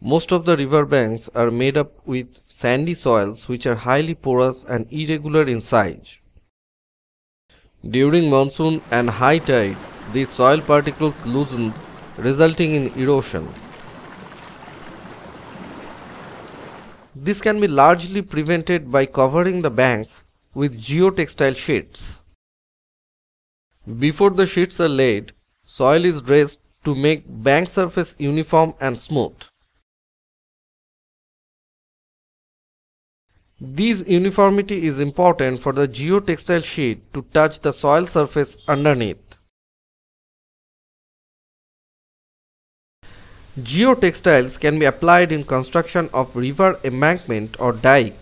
Most of the river banks are made up with sandy soils which are highly porous and irregular in size. During monsoon and high tide, these soil particles loosen, resulting in erosion. This can be largely prevented by covering the banks with geotextile sheets. Before the sheets are laid, soil is dressed to make bank surface uniform and smooth. This uniformity is important for the geotextile sheet to touch the soil surface underneath. Geotextiles can be applied in construction of river embankment or dike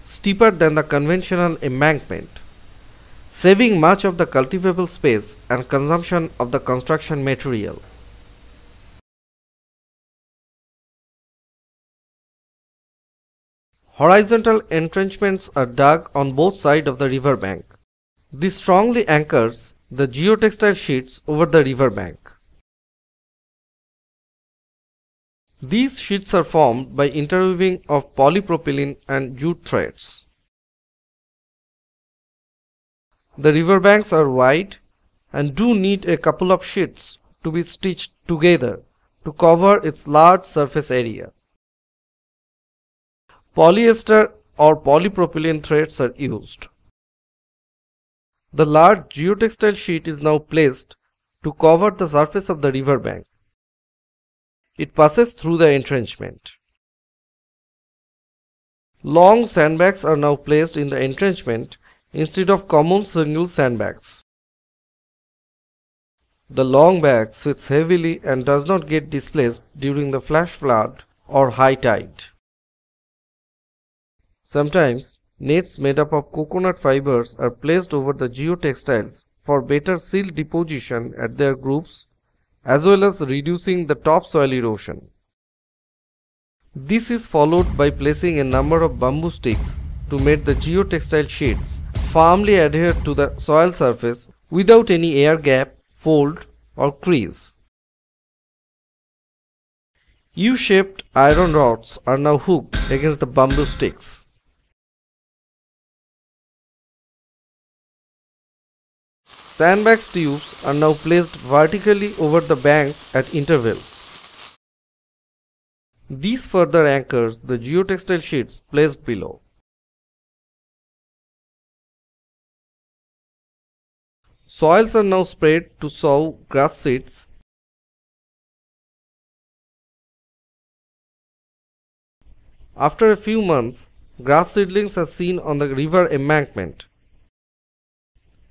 steeper than the conventional embankment, saving much of the cultivable space and consumption of the construction material. Horizontal entrenchments are dug on both sides of the river bank. This strongly anchors the geotextile sheets over the river bank. These sheets are formed by interweaving of polypropylene and jute threads. The river banks are wide and do need a couple of sheets to be stitched together to cover its large surface area. Polyester or polypropylene threads are used. The large geotextile sheet is now placed to cover the surface of the river bank. It passes through the entrenchment. Long sandbags are now placed in the entrenchment instead of common single sandbags. The long bag sits heavily and does not get displaced during the flash flood or high tide. Sometimes nets made up of coconut fibers are placed over the geotextiles for better silt deposition at their groups, as well as reducing the topsoil erosion. This is followed by placing a number of bamboo sticks to make the geotextile sheets firmly adhere to the soil surface without any air gap, fold or crease. U-shaped iron rods are now hooked against the bamboo sticks. Sandbag tubes are now placed vertically over the banks at intervals. This further anchors the geotextile sheets placed below. Soils are now spread to sow grass seeds. After a few months, grass seedlings are seen on the river embankment.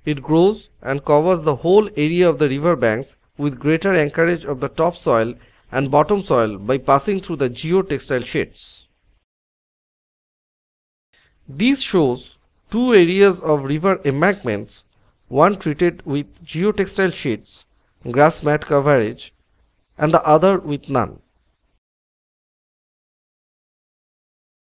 It grows and covers the whole area of the river banks with greater anchorage of the topsoil and bottom soil by passing through the geotextile sheets. This shows two areas of river embankments, one treated with geotextile sheets, grass mat coverage, and the other with none.